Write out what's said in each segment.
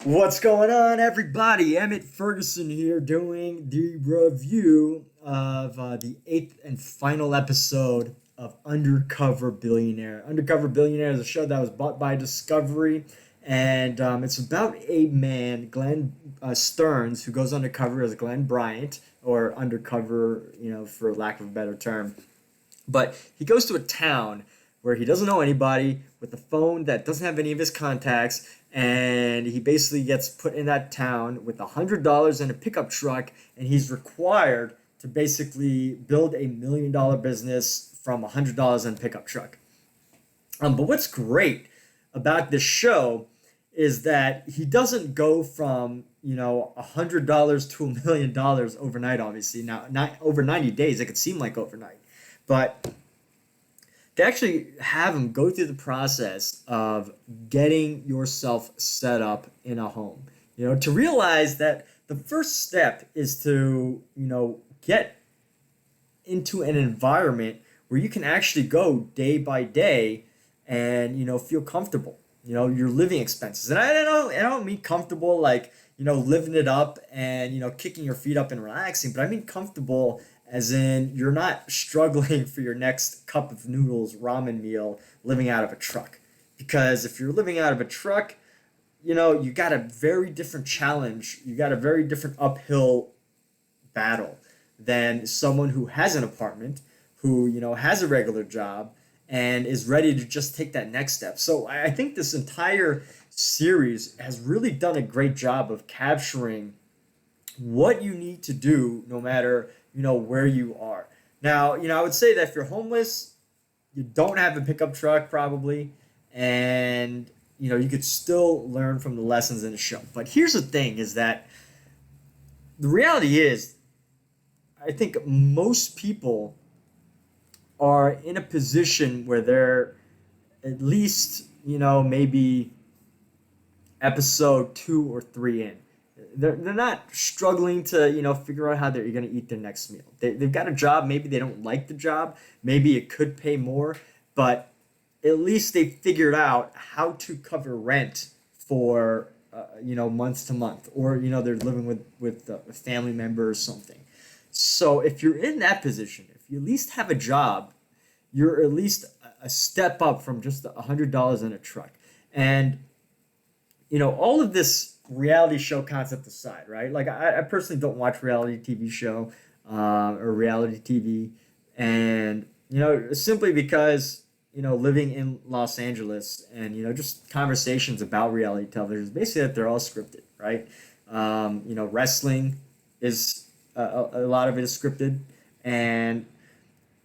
What's going on, everybody? Emmett Ferguson here doing the review of the eighth and final episode of Undercover Billionaire. Undercover Billionaire is a show that was bought by Discovery, and it's about a man, Glenn Stearns, who goes undercover as Glenn Bryant, or undercover, for lack of a better term. But he goes to a town where he doesn't know anybody with a phone that doesn't have any of his contacts, and he basically gets put in that town with $100 in a pickup truck, and he's required to basically build $1 million business from $100 in a pickup truck. But what's great about this show is that he doesn't go from $100 to $1 million overnight. Obviously, now not over 90 days. It could seem like overnight, but they actually have him go through the process of getting yourself set up in a home. To realize that the first step is to, get into an environment where you can actually go day by day and, feel comfortable. Your living expenses. And I don't mean comfortable like, living it up and, kicking your feet up and relaxing, but I mean comfortable as in you're not struggling for your next cup of noodles ramen meal living out of a truck. Because if you're living out of a truck, you got a very different challenge. You got a very different uphill battle than someone who has an apartment, who, has a regular job and is ready to just take that next step. So I think this entire series has really done a great job of capturing what you need to do no matter where you are. Now, I would say that if you're homeless, you don't have a pickup truck probably, and you could still learn from the lessons in the show. But here's the thing: is that the reality is, I think most people are in a position where they're at least maybe episode 2 or 3 in. They're not struggling to figure out how they're going to eat their next meal. They've got a job. Maybe they don't like the job. Maybe it could pay more, but at least they figured out how to cover rent for months to month, or they're living with a family member or something. So if you're in that position, if you at least have a job, you're at least a step up from just $100 in a truck. And all of this reality show concept aside, right? Like I personally don't watch reality TV show or reality TV, and simply because living in Los Angeles and just conversations about reality television is basically that they're all scripted, right? Wrestling is a lot of it is scripted, and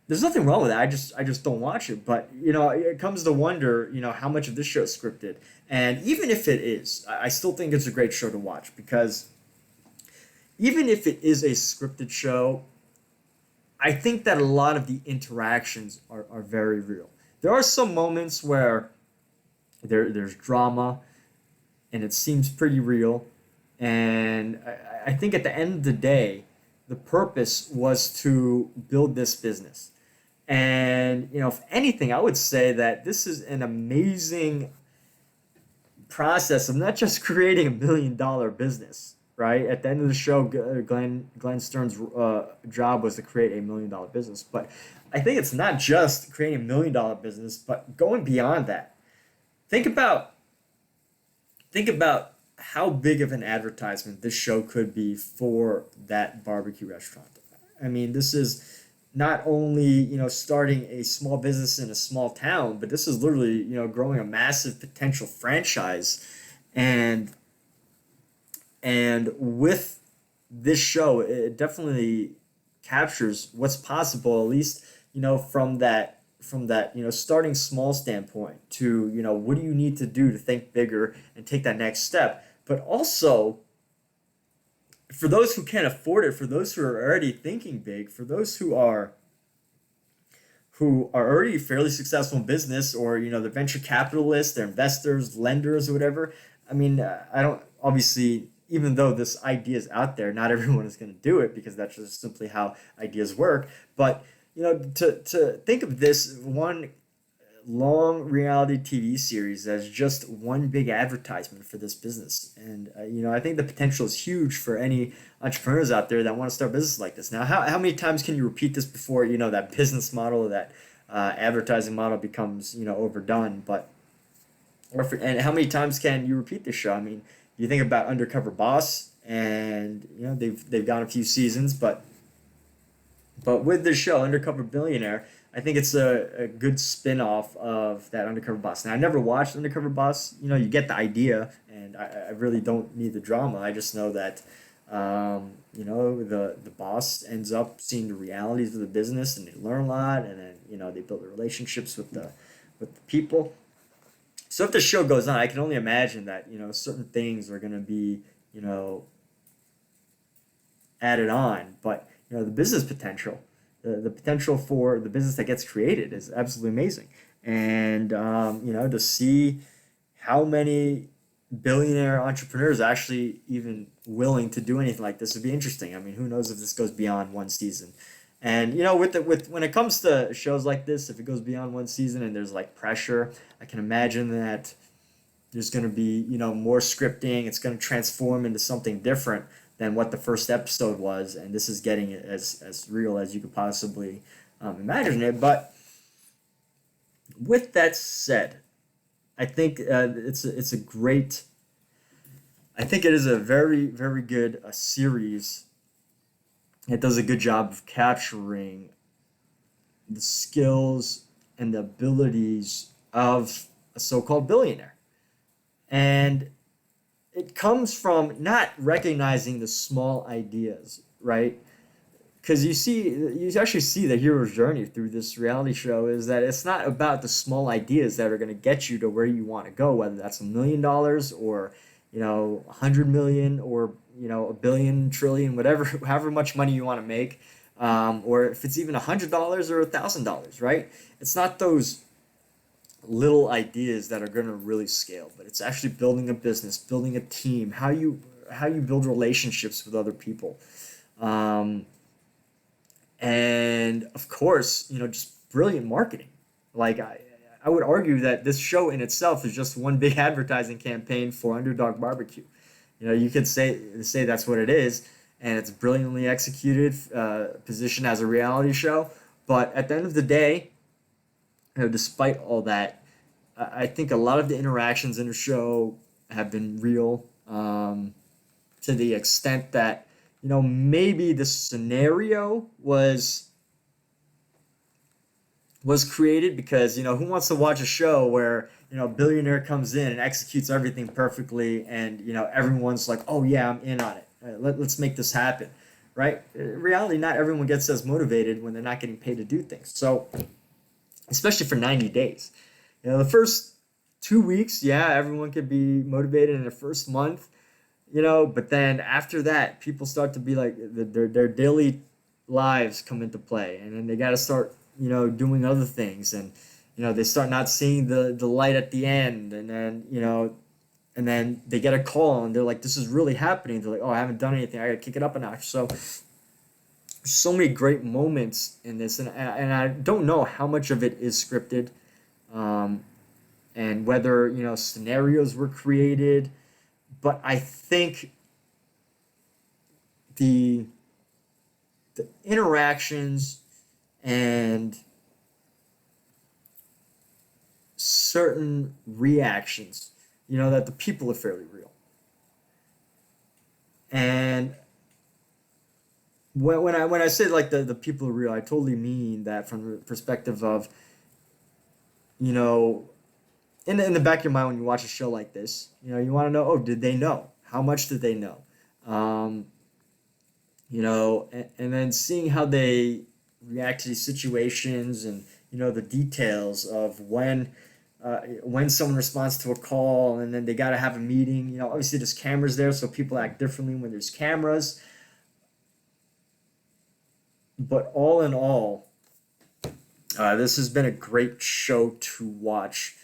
there's nothing wrong with that. I just don't watch it. But it comes to wonder, how much of this show is scripted. And even if it is, I still think it's a great show to watch, because even if it is a scripted show, I think that a lot of the interactions are very real. There are some moments where there's drama and it seems pretty real. And I think at the end of the day, the purpose was to build this business. And, if anything, I would say that this is an amazing process of not just creating $1 million business, right? At the end of the show, Glenn Stearns' job was to create $1 million business. But I think it's not just creating $1 million business, but going beyond that. Think about how big of an advertisement this show could be for that barbecue restaurant. I mean, this is not only starting a small business in a small town, but this is literally growing a massive potential franchise. And with this show, it definitely captures what's possible, at least from that starting small standpoint to what do you need to do to think bigger and take that next step. But also, for those who can't afford it, for those who are already thinking big, for those who are already fairly successful in business, or the venture capitalists, their investors, lenders, or whatever. I mean, I don't obviously, even though this idea is out there, not everyone is going to do it, because that's just simply how ideas work. But to think of this one long reality TV series as just one big advertisement for this business. And, I think the potential is huge for any entrepreneurs out there that want to start business like this. Now, how many times can you repeat this before, that business model or that advertising model becomes, overdone? And how many times can you repeat this show? I mean, you think about Undercover Boss, and, they've gone a few seasons, but with this show, Undercover Billionaire, I think it's a good spin-off of that Undercover Boss. Now, I never watched Undercover Boss. You get the idea, and I really don't need the drama. I just know that, the boss ends up seeing the realities of the business, and they learn a lot, and then, they build the relationships with the people. So if the show goes on, I can only imagine that, certain things are going to be, added on. But, the business potential, the potential for the business that gets created is absolutely amazing. And, to see how many billionaire entrepreneurs are actually even willing to do anything like this would be interesting. I mean, who knows if this goes beyond one season. And, with when it comes to shows like this, if it goes beyond one season and there's like pressure, I can imagine that there's going to be, more scripting. It's going to transform into something different than what the first episode was, and this is getting it as real as you could possibly imagine it. But with that said, I think it's a great. I think it is a very, very good series. It does a good job of capturing the skills and the abilities of a so-called billionaire, and it comes from not recognizing the small ideas, right? Because you actually see the hero's journey through this reality show is that it's not about the small ideas that are going to get you to where you want to go, whether that's $1 million or, 100 million or, a billion, trillion, whatever, however much money you want to make, or if it's even $100 or $1,000, right? It's not those little ideas that are going to really scale, but it's actually building a business, building a team, how you build relationships with other people, and of course, just brilliant marketing. Like I would argue that this show in itself is just one big advertising campaign for Underdog Barbecue. You could say that's what it is, and it's brilliantly executed, positioned as a reality show. But at the end of the day, despite all that, I think a lot of the interactions in the show have been real, to the extent that, maybe the scenario was created because, who wants to watch a show where, a billionaire comes in and executes everything perfectly and, everyone's like, oh yeah, I'm in on it. Let's make this happen, right? In reality, not everyone gets as motivated when they're not getting paid to do things. So, especially for 90 days. The first 2 weeks, yeah, everyone could be motivated in the first month, but then after that, people start to be like, their daily lives come into play, and then they got to start, doing other things, and, they start not seeing the light at the end, and then they get a call, and they're like, this is really happening. They're like, oh, I haven't done anything. I got to kick it up a notch. So many great moments in this, and I don't know how much of it is scripted, and whether scenarios were created, but I think the interactions and certain reactions, that the people are fairly real, and when I say like the people are real, I totally mean that from the perspective of, in the back of your mind when you watch a show like this, you want to know, oh, did they know? How much did they know? And then seeing how they react to these situations, and the details of when someone responds to a call, and then they got to have a meeting. Obviously there's cameras there, so people act differently when there's cameras. But all in all, this has been a great show to watch,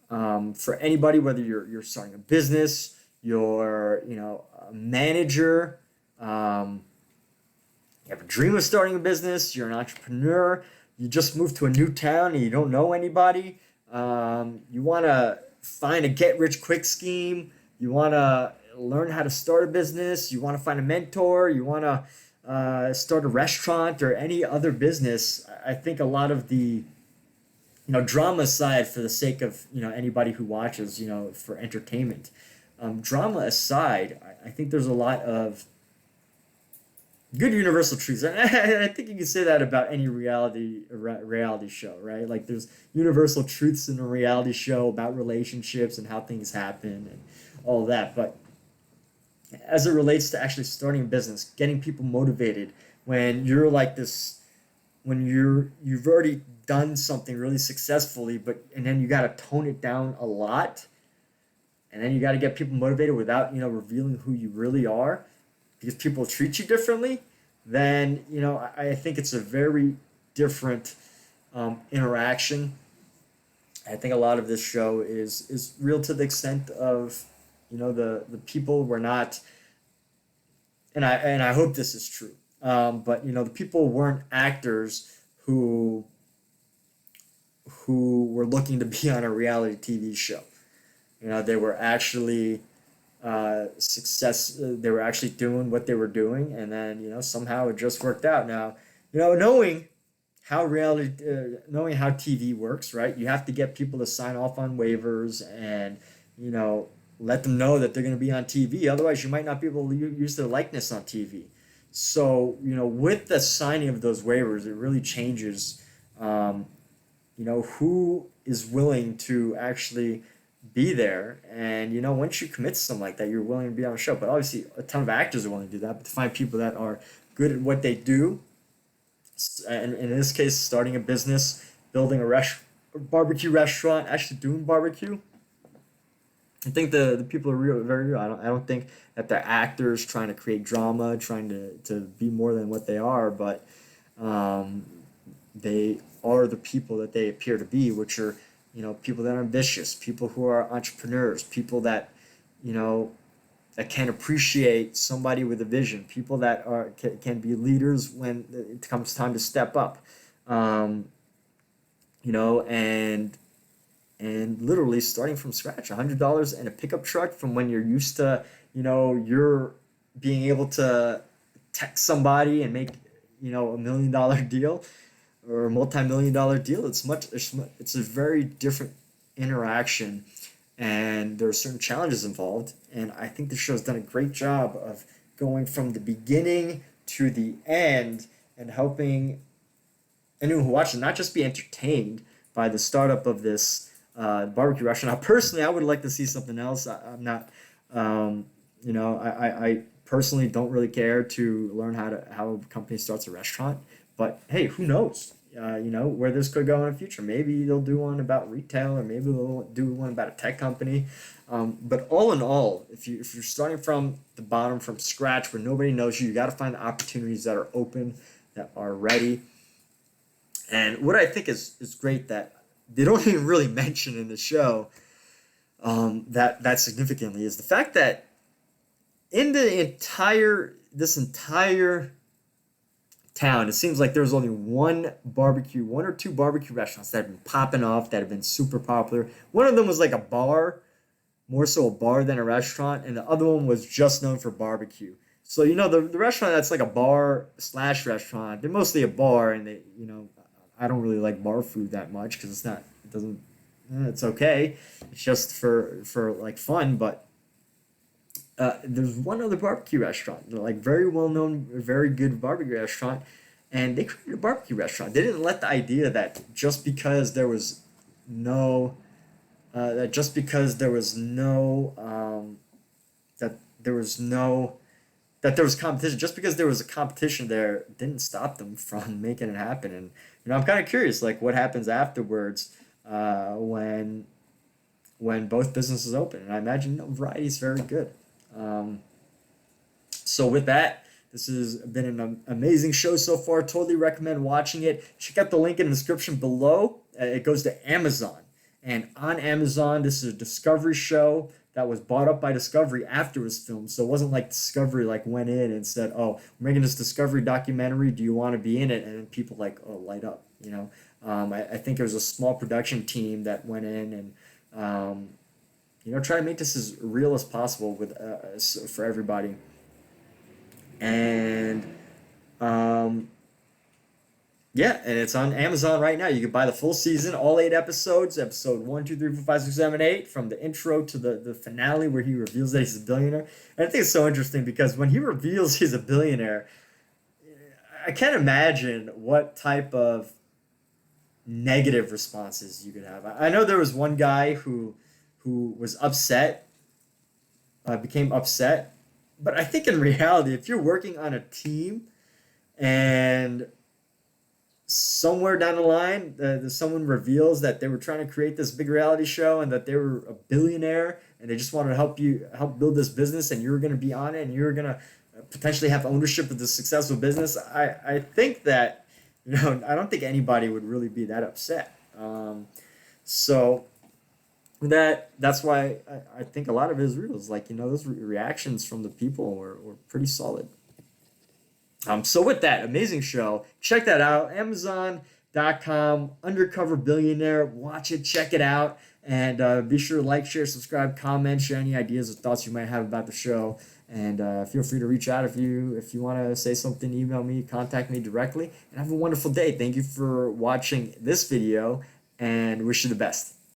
for anybody, whether you're starting a business, you're a manager, you have a dream of starting a business, you're an entrepreneur, you just moved to a new town and you don't know anybody, You want to find a get rich quick scheme. You want to learn how to start a business. You want to find a mentor. You want to start a restaurant or any other business. I think a lot of the drama aside, for the sake of anybody who watches, for entertainment, drama aside, I think there's a lot of good universal truths. And I think you can say that about any reality show, right? Like there's universal truths in a reality show about relationships and how things happen and all that. But as it relates to actually starting a business, getting people motivated when you're like this, when you've already done something really successfully, but and then you got to tone it down a lot, and then you got to get people motivated without revealing who you really are, because people treat you differently, then I think it's a very different interaction. I think a lot of this show is real to the extent of the people were not, and I hope this is true. But the people weren't actors who were looking to be on a reality TV show. They were actually they were actually doing what they were doing, and then somehow it just worked out. Now, knowing knowing how TV works, right? You have to get people to sign off on waivers and let them know that they're going to be on TV. Otherwise, you might not be able to use their likeness on TV. So with the signing of those waivers, it really changes who is willing to actually be there. And once you commit to something like that, you're willing to be on a show. But obviously a ton of actors are willing to do that. But to find people that are good at what they do, and in this case starting a business, building a barbecue restaurant, actually doing barbecue, I think the people are real, very real. I don't think that they're actors trying to create drama, trying to be more than what they are, but they are the people that they appear to be, which are people that are ambitious, people who are entrepreneurs, people that that can appreciate somebody with a vision, people that can be leaders when it comes time to step up, and literally starting from scratch, $100 in a pickup truck, from when you're used to you're being able to text somebody and make $1 million deal or a multi-million-dollar deal. It's a very different interaction, and there are certain challenges involved. And I think the show's done a great job of going from the beginning to the end and helping anyone who watches not just be entertained by the startup of this barbecue restaurant. Now, personally, I would like to see something else. I'm not, I personally don't really care to learn how a company starts a restaurant. But hey, who knows? Where this could go in the future. Maybe they'll do one about retail, or maybe they'll do one about a tech company. But all in all, if you're starting from the bottom, from scratch, where nobody knows you, you got to find the opportunities that are open, that are ready. And what I think is great that they don't even really mention in the show that significantly is the fact that in this entire town, it seems like there's only one or two barbecue restaurants that have been popping off, that have been super popular. One of them was like a bar, more so a bar than a restaurant, and the other one was just known for barbecue. So the restaurant that's like a bar / restaurant, they're mostly a bar, and they I don't really like bar food that much because it's okay. It's just for like fun. But there's one other barbecue restaurant, like very well known, very good barbecue restaurant, and they created a barbecue restaurant. They didn't let the idea that just because there was no that just because there was no that there was no that there was competition, just because there was a competition there, didn't stop them from making it happen. And I'm kind of curious, like what happens afterwards when both businesses open. And I imagine variety is very good. So with that, this has been an amazing show so far. Totally recommend watching it. Check out the link in the description below. It goes to Amazon. And on Amazon, this is a Discovery show that was bought up by Discovery after it was filmed. So it wasn't like Discovery went in and said, "Oh, we're making this Discovery documentary. Do you want to be in it?" And then people oh, light up. I think it was a small production team that went in and try to make this as real as possible for everybody. And um, yeah, and it's on Amazon right now. You can buy the full season, all 8 episodes, episode 1, 2, 3, 4, 5, 6, 7, 8, from the intro to the finale where he reveals that he's a billionaire. And I think it's so interesting because when he reveals he's a billionaire, I can't imagine what type of negative responses you could have. I know there was one guy who was upset, became upset, but I think in reality, if you're working on a team and somewhere down the line, someone reveals that they were trying to create this big reality show and that they were a billionaire and they just wanted to help build this business, and you were going to be on it and you were going to potentially have ownership of the successful business. I think that I don't think anybody would really be that upset. So that's why I think a lot of it is real. It's like those reactions from the people were pretty solid. So with that amazing show, check that out. Amazon.com, Undercover Billionaire. Watch it, check it out, and be sure to like, share, subscribe, comment, share any ideas or thoughts you might have about the show. And feel free to reach out if you want to say something, email me, contact me directly. And have a wonderful day. Thank you for watching this video, and wish you the best.